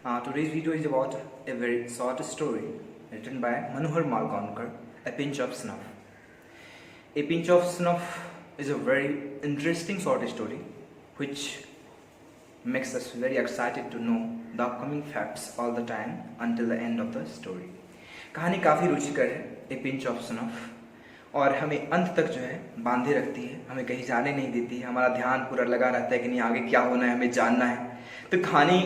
Today's video is about a very short story written by Manohar Malgaonkar, A Pinch of Snuff. A Pinch of Snuff is a very interesting short story which makes us very excited to know the upcoming facts all the time until the end of the story. कहानी काफ़ी रुचिकर है, A Pinch of Snuff, और हमें अंत तक जो है बांधे रखती है, हमें कहीं जाने नहीं देती है, हमारा ध्यान पूरा लगा रहता है कि नहीं आगे क्या होना है, हमें जानना है. तो कहानी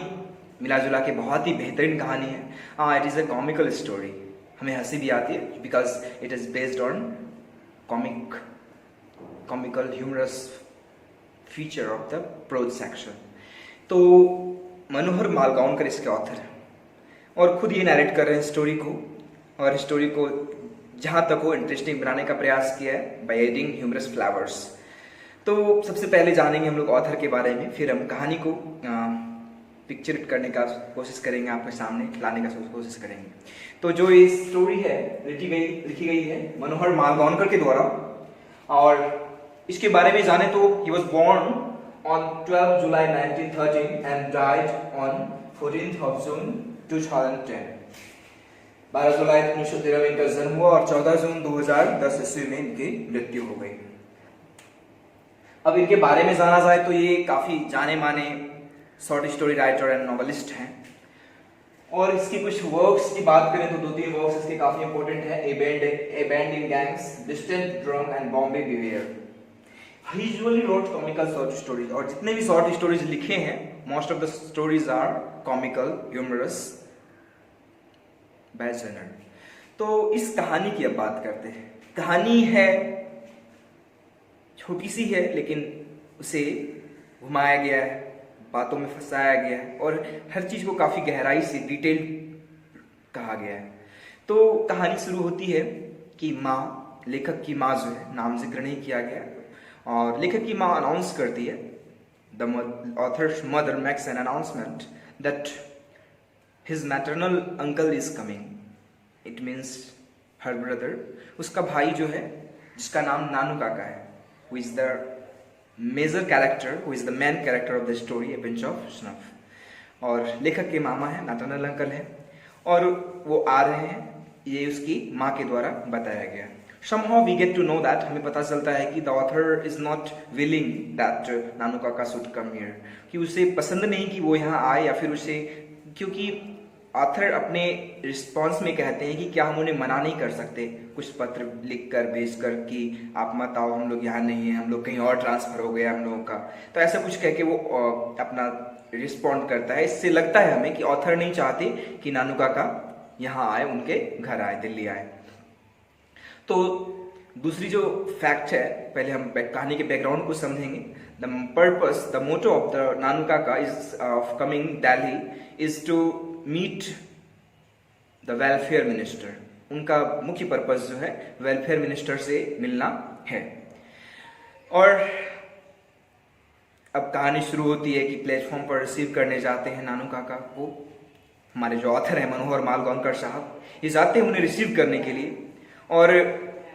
मिला जुला के बहुत ही बेहतरीन कहानी है. It is a comical story. हमें हंसी भी आती है because it is based on comical humorous feature of the prose section. तो मनोहर मालगांवकर इसके ऑथर हैं और खुद ये नरेट कर रहे हैं स्टोरी को, और स्टोरी को जहाँ तक हो इंटरेस्टिंग बनाने का प्रयास किया है बाय एडिंग ह्यूमरस फ्लावर्स. तो सबसे पहले जानेंगे हम लोग ऑथर के बारे में, फिर हम कहानी को पिक्चर करने का कोशिश करेंगे, आपके सामने लाने का कोशिश करेंगे. तो जो ये स्टोरी है लिखी गई है मनोहर मालगांवकर के द्वारा, और इसके बारे में जाने तो he was born on 12 July 1913 and died on 14th of June 2010. 12 जुलाई 1913 में इनका जन्म हुआ और 14 जून 2010 ईस्वी में इनकी मृत्यु हो गई. अब इनके बारे में जाना जाए तो ये काफी जाने माने short story writer and novelist हैं, और इसकी कुछ वर्क्स की बात करें तो 2-3 वर्क्स इसके काफी इंपॉर्टेंट है. A band in gangs, distant drum and Bombay beware. He usually wrote comical short stories, और जितने भी शॉर्ट स्टोरीज लिखे हैं most of the stories are comical humorous by genre. तो इस कहानी की अब बात करते हैं. कहानी है छोटी सी है लेकिन उसे घुमाया गया है, बातों में फंसाया गया है, और हर चीज को काफी गहराई से डिटेल कहा गया है. तो कहानी शुरू होती है कि माँ, लेखक की माँ जो है, नाम जिक्र नहीं किया गया, और लेखक की माँ अनाउंस करती है, the author's mother makes an announcement that his maternal uncle is coming. It means her brother, उसका भाई जो है जिसका नाम नानू काका है, who is the major character, who is the main character of the story, a pinch of snuff. और लेखक के मामा है, मैटरनल अंकल है, और वो आ रहे हैं, ये उसकी माँ के द्वारा बताया गया. Somehow we get to know that, हमें पता चलता है कि the author is not willing that नानू काका should come here, कि उसे पसंद नहीं कि वो यहाँ आए, या फिर उसे, क्योंकि ऑथर अपने रिस्पॉन्स में कहते हैं कि क्या हम उन्हें मना नहीं कर सकते कुछ पत्र लिख कर भेज कर कि आप मत आओ, हम लोग यहाँ नहीं हैं, हम लोग कहीं और ट्रांसफर हो गया हम लोगों का. तो ऐसा कुछ कह के वो अपना रिस्पॉन्ड करता है. इससे लगता है हमें कि ऑथर नहीं चाहते कि नानू काका यहाँ आए, उनके घर आए, दिल्ली आए. तो दूसरी जो फैक्ट है, पहले हम कहानी के बैकग्राउंड को समझेंगे. The purpose, the motto of the Nanu Kaka is of coming Delhi is to meet the welfare minister. उनका मुख्य पर्पस जो है वेलफेयर मिनिस्टर से मिलना है. और अब कहानी शुरू होती है कि प्लेटफॉर्म पर रिसीव करने जाते हैं नानू काका को. हमारे जो ऑथर हैं मनोहर मालगांवकर साहब, ये जाते हैं उन्हें रिसीव करने के लिए, और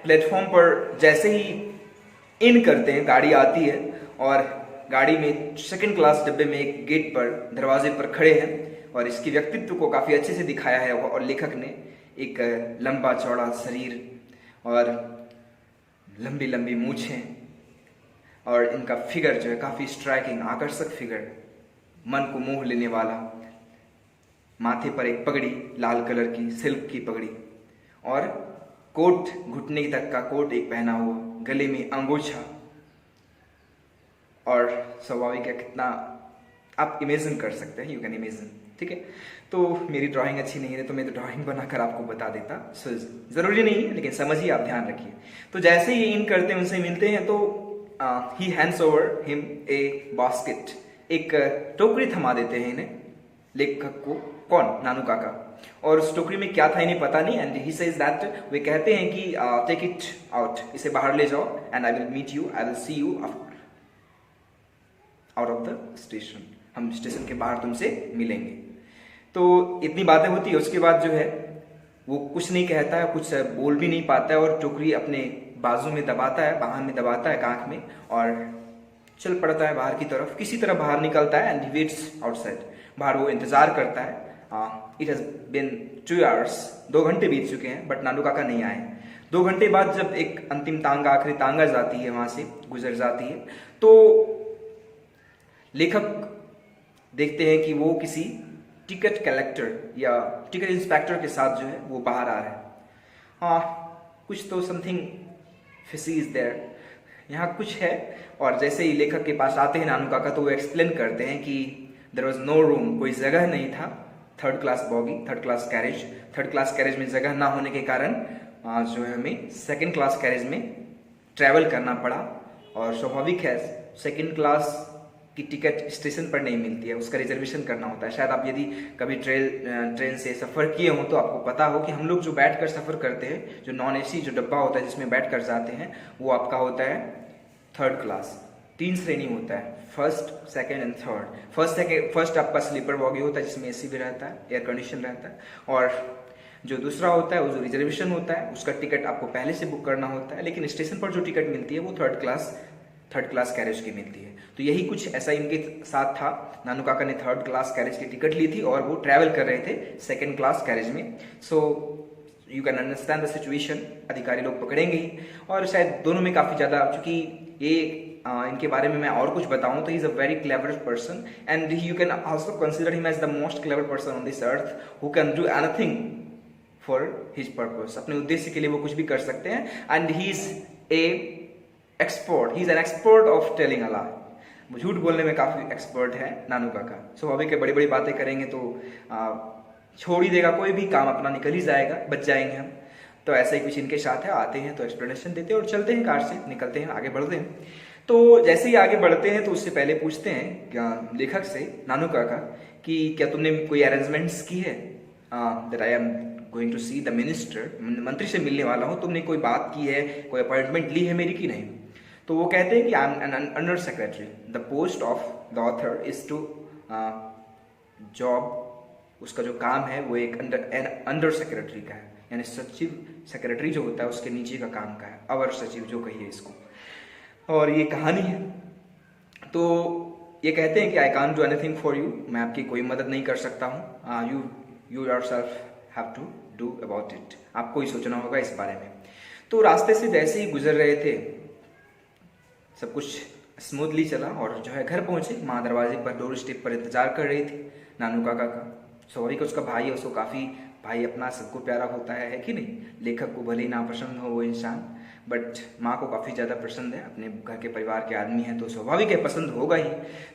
प्लेटफॉर्म पर जैसे ही इन करते हैं गाड़ी आती है, और गाड़ी में सेकंड क्लास डब्बे में एक गेट पर, दरवाजे पर खड़े हैं, और इसके व्यक्तित्व को काफी अच्छे से दिखाया है. और लेखक ने एक लंबा चौड़ा शरीर और लंबी लंबी मूछें, और इनका फिगर जो है काफी स्ट्राइकिंग, आकर्षक फिगर, मन को मोह लेने वाला. माथे पर एक पगड़ी, लाल कलर की सिल्क की पगड़ी, और कोट, घुटने तक का कोट एक पहना हुआ, गले में अंगोछा. और स्वाभाविक है, कितना आप इमेजिन कर सकते हैं, यू कैन इमेजिन. ठीक है. तो मेरी ड्राइंग अच्छी नहीं है तो मैं तो ड्राइंग बनाकर आपको बता देता, सो जरूरी नहीं है, लेकिन समझिए, आप ध्यान रखिए. तो जैसे ही इन करते हैं, उनसे मिलते हैं, तो he hands over him a basket. एक टोकरी थमा देते हैं इन्हें, लेखक को. कौन? नानू काका. और उस टोकरी में क्या था इन्हें पता नहीं, एंड ही सेज दैट, वे कहते हैं कि टेक इट आउट, इसे बाहर ले जाओ, and I will meet you, I will see you out of the station. हम स्टेशन के बाहर तुमसे मिलेंगे. तो इतनी बातें होती है. उसके बाद जो है वो कुछ नहीं कहता है, कुछ बोल भी नहीं पाता है, और टोकरी अपने बाजू में दबाता है, बाहर में दबाता है, कांख में, और चल पड़ता है बाहर की तरफ. किसी तरह बाहर निकलता है, एंड ही वेट्स आउटसाइड. बाहर वो इंतजार करता है इट हैज़ बिन 2 आवर्स, 2 घंटे बीत चुके हैं, बट नानू काका नहीं आए। 2 घंटे बाद जब एक अंतिम तांगा, आखिरी तांगा जाती है, वहां से गुजर जाती है, तो लेखक देखते हैं कि वो किसी टिकट कलेक्टर या टिकट इंस्पेक्टर के साथ जो है वो बाहर आ रहा है। कुछ तो समथिंग फिशी इज देयर, यहाँ कुछ है। और जैसे ही लेखक के पास आते हैं नानू काका, तो वो एक्सप्लेन करते हैं कि देयर वाज नो रूम, कोई जगह नहीं था, 3rd class boggy, 3rd class carriage, 3rd class carriage में जगह ना होने के कारण जो है हमें 2nd क्लास कैरेज में ट्रैवल करना पड़ा। और स्वाभाविक है, 2nd क्लास की टिकट स्टेशन पर नहीं मिलती है, उसका रिजर्वेशन करना होता है। शायद आप यदि कभी ट्रेन से सफ़र किए हों तो आपको पता हो कि हम लोग जो बैठकर सफ़र करते हैं, जो नॉन एसी जो डब्बा होता है जिसमें बैठ कर जाते हैं, वो आपका होता है 3rd क्लास। 3 श्रेणी होता है, 1st, 2nd and 3rd। First आपका स्लीपर बॉगी होता है जिसमें एसी भी रहता है, एयर कंडीशन रहता है। और जो दूसरा होता है वो जो रिजर्वेशन होता है, उसका टिकट आपको पहले से बुक करना होता है, लेकिन स्टेशन पर जो टिकट मिलती है वो 3rd क्लास कैरेज की मिलती है। तो यही कुछ ऐसा इनके साथ था। नानू काका ने 3rd क्लास कैरेज की टिकट ली थी और वो ट्रैवल कर रहे थे 2nd क्लास कैरेज में। So you can understand the situation, अधिकारी लोग पकड़ेंगे ही। और शायद दोनों में काफ़ी ज़्यादा, चूँकि ये इनके बारे में मैं और कुछ बताऊं तो he is a very clever person and you can also consider him as the most clever person on this earth who can do anything for his purpose. अपने उद्देश्य के लिए वो कुछ भी कर सकते हैं। And he is an expert of telling a lie. झूठ बोलने में काफी एक्सपर्ट है नानू काका। स्वाभाविक है, बड़ी बड़ी बातें करेंगे तो छोड़ ही देगा, कोई भी काम अपना निकल ही जाएगा, बच जाएंगे हम। तो ऐसा ही कुछ इनके साथ है। आते हैं तो एक्सप्लेनेशन देते हैं और चलते हैं, कार से निकलते हैं, आगे बढ़ते हैं। तो जैसे ही आगे बढ़ते हैं तो उससे पहले पूछते हैं लेखक से, नानू काका, कि क्या तुमने कोई अरेंजमेंट्स की है, that I am going to see the minister, मंत्री से मिलने वाला हूँ, तुमने कोई बात की है, कोई अपॉइंटमेंट ली है मेरी कि नहीं? तो वो कहते हैं कि I am an under secretary, the post of the author is to job, उसका जो काम है वो एक अंडर सेक्रेटरी का है, यानी सचिव, सेक्रेटरी जो होता है उसके नीचे का काम का है, अवर सचिव जो कहिए इसको। और ये कहानी है। तो ये कहते हैं कि I can't do anything for you, मैं आपकी कोई मदद नहीं कर सकता हूँ, you yourself have to do about it, आपको ही सोचना होगा इस बारे में। तो रास्ते से जैसे ही गुजर रहे थे सब कुछ स्मूथली चला और जो है घर पहुंचे। माँ दरवाजे पर डोर स्टेप पर इंतजार कर रही थी नानू काका का। सॉरी कि उसका भाई है, उसको काफ़ी, भाई अपना सबको प्यारा होता है कि नहीं? लेखक को भले ही नापसंद हो वो इंसान, बट माँ को काफ़ी ज़्यादा पसंद है, अपने घर के परिवार के आदमी हैं तो स्वाभाविक है पसंद होगा ही।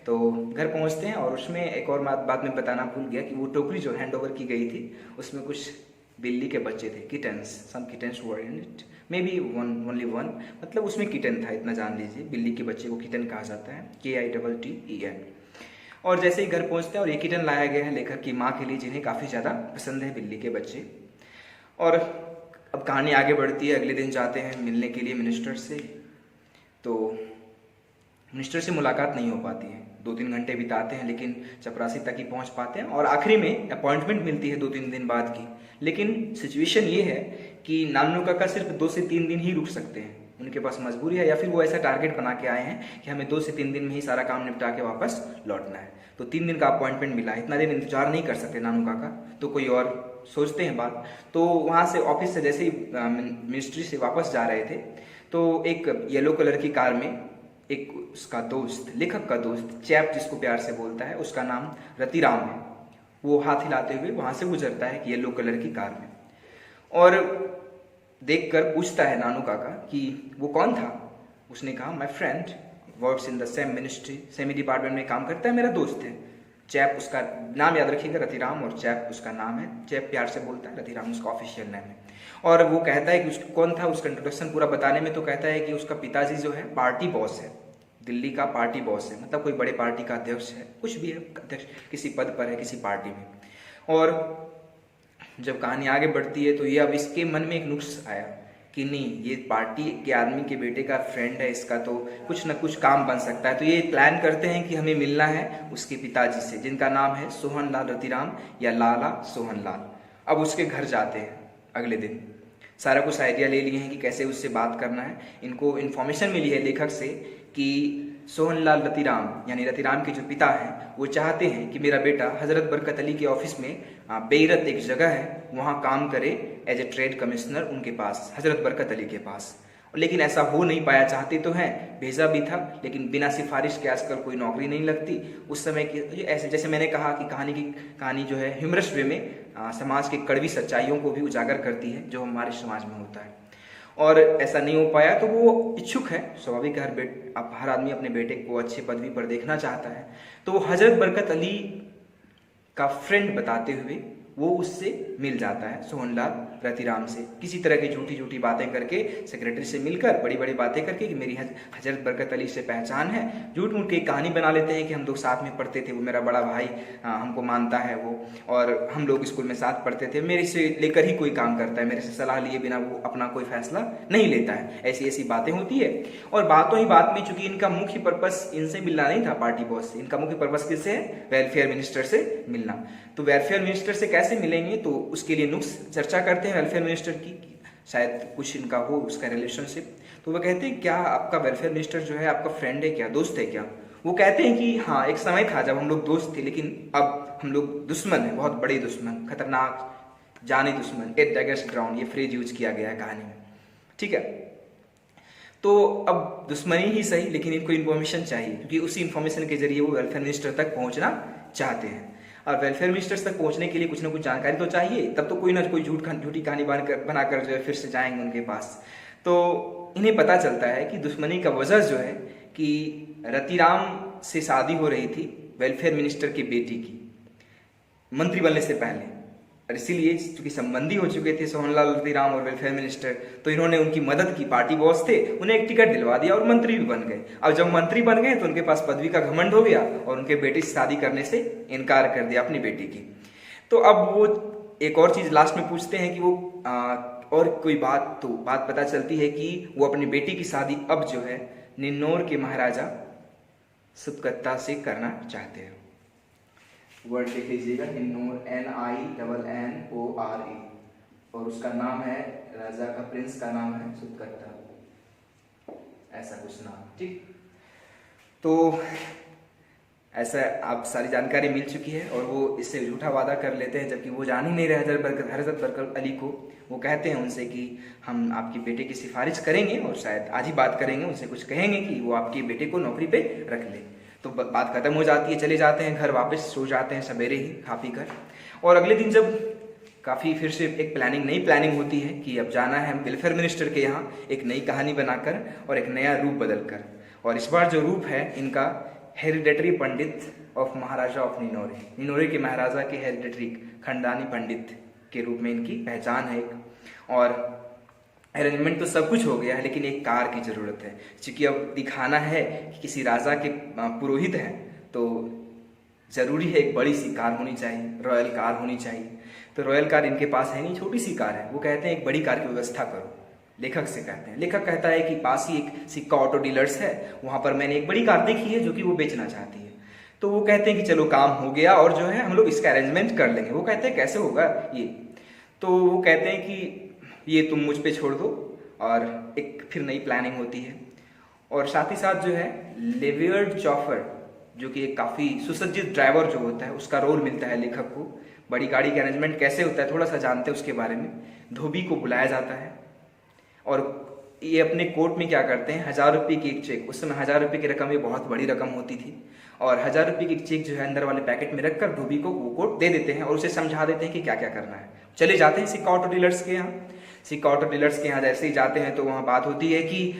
तो घर पहुंचते हैं और उसमें एक और बात में बताना भूल गया कि वो टोकरी जो हैंड ओवर की गई थी उसमें कुछ बिल्ली के बच्चे थे, kittens, some kittens were in it, may be only one, मतलब उसमें किटन था, इतना जान लीजिए। बिल्ली के बच्चे को किटन कहा जाता है, KITTEN। और जैसे ही घर पहुंचते हैं और ये किटन लाया गया है लेखक की माँ के लिए, जिन्हें काफ़ी ज़्यादा पसंद है बिल्ली के बच्चे। और अब कहानी आगे बढ़ती है। अगले दिन जाते हैं मिलने के लिए मिनिस्टर से, तो मिनिस्टर से मुलाकात नहीं हो पाती है, 2-3 घंटे बिताते हैं लेकिन चपरासी तक ही पहुंच पाते हैं और आखिरी में अपॉइंटमेंट मिलती है 2-3 दिन बाद की। लेकिन सिचुएशन ये है कि नानू काका सिर्फ 2 से 3 दिन ही रुक सकते हैं, उनके पास मजबूरी है या फिर वो ऐसा टारगेट बना के आए हैं कि हमें 2 से 3 दिन में ही सारा काम निपटा के वापस लौटना है। तो 3 दिन का अपॉइंटमेंट मिला, इतना दिन इंतजार नहीं कर सकते नानू काका, तो कोई और सोचते हैं बात। तो वहाँ से ऑफिस से जैसे ही मिनिस्ट्री से वापस जा रहे थे तो एक येलो कलर की कार में एक उसका दोस्त, लेखक का दोस्त, चैप जिसको प्यार से बोलता है, उसका नाम रतिराम है, वो हाथ हिलाते हुए वहाँ से गुजरता है येलो कलर की कार में। और देखकर पूछता है नानू काका कि वो कौन था। उसने कहा my friend works in the same ministry, same he department में काम करता है, मेरा दोस्त है। चैप उसका नाम याद रखिएगा, रतिराम, और चैप उसका नाम है। चैप प्यार से बोलता है, रतिराम उसका ऑफिशियल नेम है। और वो कहता है कि उसको कौन था, उसका इंट्रोडक्शन पूरा बताने में तो कहता है कि उसका पिताजी जो है पार्टी बॉस है, दिल्ली का पार्टी बॉस है, मतलब कोई बड़े पार्टी का अध्यक्ष है, कुछ भी है, अध्यक्ष किसी पद पर है किसी पार्टी में। और जब कहानी आगे बढ़ती है तो ये अब इसके मन में एक नुक्स आया कि नहीं, ये पार्टी के आदमी के बेटे का फ्रेंड है, इसका तो कुछ न कुछ काम बन सकता है। तो ये प्लान करते हैं कि हमें मिलना है उसके पिताजी से, जिनका नाम है सोहन लाल रतिराम या लाला सोहन लाल। अब उसके घर जाते हैं अगले दिन, सारा कुछ आइडिया ले लिए हैं कि कैसे उससे बात करना है। इनको इन्फॉर्मेशन मिली है लेखक से कि सोहनलाल रतिराम यानी रतिराम के जो पिता हैं वो चाहते हैं कि मेरा बेटा हजरत बरकत अली के ऑफिस में बेरत एक जगह है वहाँ काम करे एज ए ट्रेड कमिश्नर उनके पास, हजरत बरकत अली के पास। लेकिन ऐसा हो नहीं पाया, चाहते तो हैं, भेजा भी था, लेकिन बिना सिफारिश के आजकल कोई नौकरी नहीं लगती। उस समय की ऐसे जैसे मैंने कहा कि कहानी जो है ह्यूमरस वे में समाज के कड़वी सच्चाइयों को भी उजागर करती है जो हमारे समाज में होता है। और ऐसा नहीं हो पाया तो वो इच्छुक है, स्वाभाविक है, हर आदमी अपने बेटे को अच्छी पदवी पर देखना चाहता है। तो वो हजरत बरकत अली का फ्रेंड बताते हुए वो उससे मिल जाता है, सोहनलाल रतिराम से, किसी तरह की झूठी झूठी बातें करके सेक्रेटरी से मिलकर बड़ी बड़ी बातें करके कि मेरी हजरत बरकत अली से पहचान है, झूठ मूठ की कहानी बना लेते हैं कि हम लोग साथ में पढ़ते थे, वो मेरा बड़ा भाई हमको मानता है वो, और हम लोग स्कूल में साथ पढ़ते थे, मेरे से लेकर ही कोई काम करता है, मेरे से सलाह लिए बिना वो अपना कोई फैसला नहीं लेता है। ऐसी ऐसी बातें होती है। और बातों ही बात में चूंकि इनका मुख्य पर्पस इनसे मिलना नहीं था, पार्टी बॉस से, इनका मुख्य पर्पस किससे है? वेलफेयर मिनिस्टर से मिलना। तो वेलफेयर मिनिस्टर से कैसे मिलेंगे, तो उसके लिए नुक्स चर्चा करते हैं वेलफेयर मिनिस्टर की, शायद कुछ इनका हो उसका रिलेशनशिप। तो वो कहते हैं क्या आपका वेलफेयर मिनिस्टर जो है आपका फ्रेंड है क्या, दोस्त है क्या? वो कहते हैं कि हाँ, एक समय था जब हम लोग दोस्त थे, लेकिन अब हम लोग दुश्मन है, बहुत बड़े दुश्मन, खतरनाक जानी दुश्मन, एट डैगर्स ग्राउंड, ये फ्रेज यूज किया गया है कहानी में, ठीक है। तो अब दुश्मनी ही सही, लेकिन इनको इन्फॉर्मेशन चाहिए, क्योंकि उसी इन्फॉर्मेशन के जरिए वो वेलफेयर मिनिस्टर तक पहुंचना चाहते हैं। और वेलफेयर मिनिस्टर्स तक पहुंचने के लिए कुछ ना कुछ जानकारी तो चाहिए, तब तो कोई ना कोई झूठी कहानी बनाकर जो है फिर से जाएंगे उनके पास। तो इन्हें पता चलता है कि दुश्मनी का वजह जो है कि रतिराम से शादी हो रही थी वेलफेयर मिनिस्टर की बेटी की, मंत्री बनने से पहले, और इसीलिए चूंकि संबंधी हो चुके थे सोहनलाल रतिराम और वेलफेयर मिनिस्टर, तो इन्होंने उनकी मदद की, पार्टी बॉस थे, उन्हें एक टिकट दिलवा दिया और मंत्री भी बन गए। अब जब मंत्री बन गए तो उनके पास पदवी का घमंड हो गया और उनके बेटे से शादी करने से इनकार कर दिया अपनी बेटी की। तो अब वो एक और चीज लास्ट में पूछते हैं कि वो और कोई बात, तो बात पता चलती है कि वो अपनी बेटी की शादी अब जो है निन्नौर के महाराजा सुतकत्ता से करना चाहते हैं। वर्ड लिख लीजिएगा, निन्नौर, NINNORE, और उसका नाम है, राजा का, प्रिंस का नाम है सुतकत्ता, ऐसा कुछ नाम, ठीक। तो ऐसा आप सारी जानकारी मिल चुकी है और वो इससे झूठा वादा कर लेते हैं, जबकि वो जान ही नहीं रहे हजरत बरकत अली को। वो कहते हैं उनसे कि हम आपके बेटे की सिफारिश करेंगे और शायद आज ही बात करेंगे, उनसे कुछ कहेंगे कि वो आपके बेटे को नौकरी पे रख ले। तो बात खत्म हो जाती है, चले जाते हैं घर वापस, सो जाते हैं सवेरे ही खा पी कर। और अगले दिन जब काफ़ी फिर से एक नई प्लानिंग होती है कि अब जाना है वेलफेयर मिनिस्टर के यहाँ एक नई कहानी बनाकर और एक नया रूप बदल कर। और इस बार जो रूप है इनका hereditary pandit of Maharaja of Ninore, Ninore के महाराजा के हेरिडेटरी खानदानी पंडित के रूप में इनकी पहचान है एक। और अरेंजमेंट तो सब कुछ हो गया है, लेकिन एक कार की जरूरत है, क्योंकि अब दिखाना है कि किसी राजा के पुरोहित हैं, तो जरूरी है एक बड़ी सी कार होनी चाहिए, रॉयल कार होनी चाहिए। तो रॉयल कार इनके पास है नहीं, छोटी सी कार है। वो कहते हैं एक बड़ी कार की व्यवस्था करो, लेखक से कहते हैं। लेखक कहता है कि पास ही एक सिक्का ऑटो डीलर्स है, वहां पर मैंने एक बड़ी कार देखी है जो कि वो बेचना चाहती है। तो वो कहते हैं कि चलो काम हो गया और जो है हम लोग इसका अरेंजमेंट कर लेंगे। वो कहते हैं कैसे होगा ये? तो वो कहते हैं कि ये तुम मुझ पे छोड़ दो, और एक फिर नई प्लानिंग होती है। और साथ ही साथ जो है लेवियर्ड चॉफर, जो कि एक काफ़ी सुसज्जित ड्राइवर जो होता है, उसका रोल मिलता है लेखक को। बड़ी गाड़ी का अरेंजमेंट कैसे होता है थोड़ा सा जानते हैं उसके बारे में। धोबी को बुलाया जाता है और ये अपने कोट में क्या करते हैं, 1000 रुपये की एक चेक, उस समय 1000 रुपये की रकम ये बहुत बड़ी रकम होती थी, और 1000 रुपये की चेक जो है अंदर वाले पैकेट में रखकर धोबी को वो कोट दे देते हैं और उसे समझा देते हैं कि क्या क्या करना है। चले जाते हैं सिक्का ऑटो डीलर्स के यहाँ। सिक्का ऑटो डीलर्स के यहाँ जैसे ही जाते हैं तो वहाँ बात होती है कि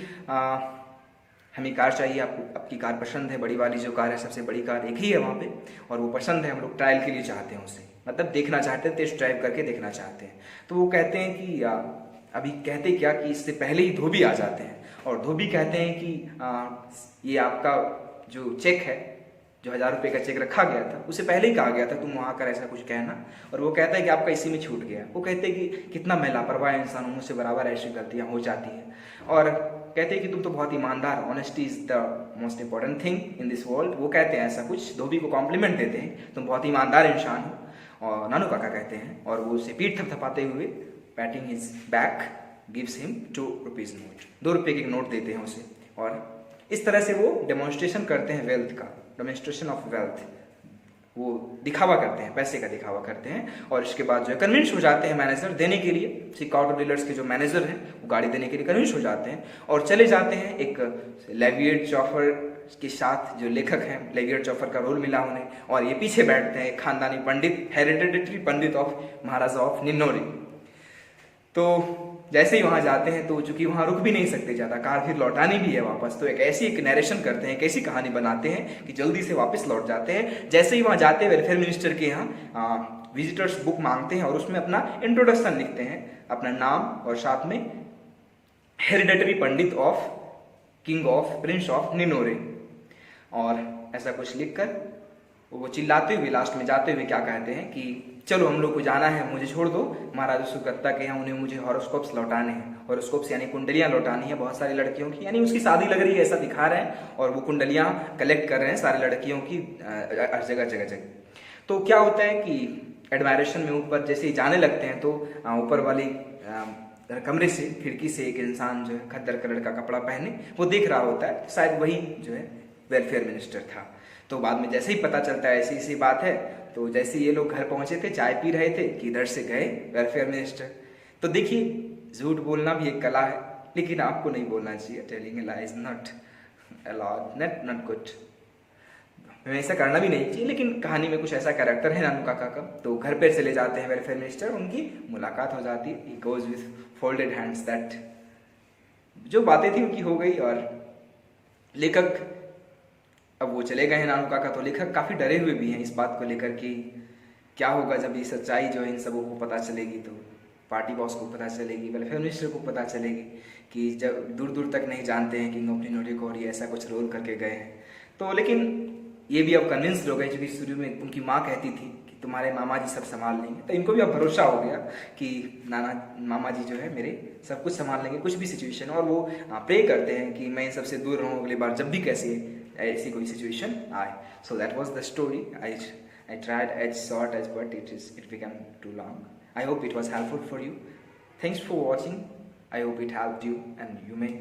हमें कार चाहिए, आपको आपकी कार पसंद है, बड़ी वाली जो कार है, सबसे बड़ी कार एक ही है वहाँ पे, और वो पसंद है, हम लोग ट्रायल के लिए चाहते हैं उसे, मतलब देखना चाहते हैं, टेस्ट ड्राइव करके देखना चाहते हैं। तो वो कहते हैं कि अभी कहते क्या कि इससे पहले ही धोबी आ जाते हैं, और धोबी कहते हैं कि ये आपका जो चेक है, जो 1000 रुपये का चेक रखा गया था, उसे पहले ही कहा गया था तुम वहाँ कर ऐसा कुछ कहना, और वो कहता है कि आपका इसी में छूट गया। वो कहते हैं कि कितना मैं लापरवाह इंसान हूँ, मुझसे बराबर ऐसी गलतियाँ हो जाती हैं, और कहते हैं कि तुम तो बहुत ईमानदार, honesty is the most important thing in this world. वो कहते हैं ऐसा कुछ, धोबी को कॉम्प्लीमेंट देते हैं, तुम बहुत ईमानदार इंसान हो, और नानू काका कहते हैं, और वो उसे पीठ थपथपाते हुए patting his back gives him 2 rupees note, 2 रुपये के एक नोट देते हैं उसे, और इस तरह से वो डेमोन्स्ट्रेशन करते हैं वेल्थ का, डेमोन्स्ट्रेशन ऑफ वेल्थ, वो दिखावा करते हैं, पैसे का दिखावा करते हैं। और इसके बाद जो है कन्विंस हो जाते हैं मैनेजर देने के लिए, सिक्का ऑटो डीलर्स के जो मैनेजर हैं वो गाड़ी देने के लिए कन्विंस हो जाते हैं और चले जाते हैं एक लेविएट चॉफर के साथ। जो लेखक हैं, लेविएट चॉफर का रोल मिला उन्हें, और ये पीछे बैठते हैं खानदानी पंडित, hereditary pandit of Maharaja of Ninore. तो जैसे ही वहां जाते हैं तो चूंकि वहां रुक भी नहीं सकते ज्यादा, कार फिर लौटानी भी है वापस, तो एक नरेशन करते हैं, एक ऐसी कहानी बनाते हैं कि जल्दी से वापस लौट जाते हैं। जैसे ही वहां जाते हैं वेलफेयर मिनिस्टर के यहाँ विजिटर्स बुक मांगते हैं और उसमें अपना इंट्रोडक्शन लिखते हैं, अपना नाम और साथ में hereditary pandit of king of prince of Ninore, और ऐसा कुछ लिखकर वो चिल्लाते हुए लास्ट में जाते हुए क्या कहते हैं कि चलो हम लोग को जाना है, मुझे छोड़ दो, महाराजा सुकत्ता के यहाँ उन्हें मुझे हॉरोस्कोप्स लौटाने हैं। हॉरोस्कोप्स यानी कुंडलियां लौटानी है बहुत सारी लड़कियों की, यानी उसकी शादी लग रही है ऐसा दिखा रहे हैं, और वो कुंडलियां कलेक्ट कर रहे हैं सारी लड़कियों की हर जगह जगह जगह। तो क्या होता है कि एडमायरेशन में ऊपर जैसे ही जाने लगते हैं तो ऊपर वाली कमरे से, खिड़की से एक इंसान जो है खद्दर कलर का कपड़ा पहने वो देख रहा होता है, शायद वही जो है वेलफेयर मिनिस्टर था। तो बाद में जैसे ही पता चलता है ऐसी ऐसी बात है, तो जैसे ये लोग घर पहुंचे थे, चाय पी रहे थे कि इधर से गए वेलफेयर मिनिस्टर। तो देखिए, झूठ बोलना भी एक कला है, लेकिन आपको नहीं बोलना चाहिए। Telling a lie is not allowed, not good, हमें ऐसा करना भी नहीं चाहिए। लेकिन कहानी में कुछ ऐसा कैरेक्टर है नानू काका का, तो घर पे चले जाते हैं वेलफेयर मिनिस्टर, उनकी मुलाकात हो जाती है। He goes with folded hands that, जो बातें थी उनकी हो गई। और लेखक, अब वो चले गए हैं नानू काका, तो लेखक काफी डरे हुए भी हैं इस बात को लेकर कि क्या होगा जब ये सच्चाई जो है इन सबों को पता चलेगी, तो पार्टी बॉस को पता चलेगी, वेलफेयर मिनिस्टर को पता चलेगी कि जब दूर दूर तक नहीं जानते हैं किंग ऑफ निनोरे को, और ये ऐसा कुछ रोल करके गए हैं। तो लेकिन ये भी अब कन्विंस्ड हो गए, क्योंकि शुरू में उनकी माँ कहती थी कि तुम्हारे मामा जी सब संभाल लेंगे, तो इनको भी अब भरोसा हो गया कि मामा जी जो है मेरे सब कुछ संभाल लेंगे, कुछ भी सिचुएशन। और वो प्रे करते हैं कि मैं इन सबसे दूर रहूँ अगली बार जब भी कैसी ऐसी कोई सिचुएशन आए। So that was the story. I tried as short as, but it became too long. I hope it was helpful for you. Thanks for watching. I hope it helped you, and you may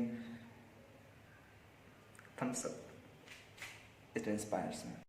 thumbs up. It inspires me.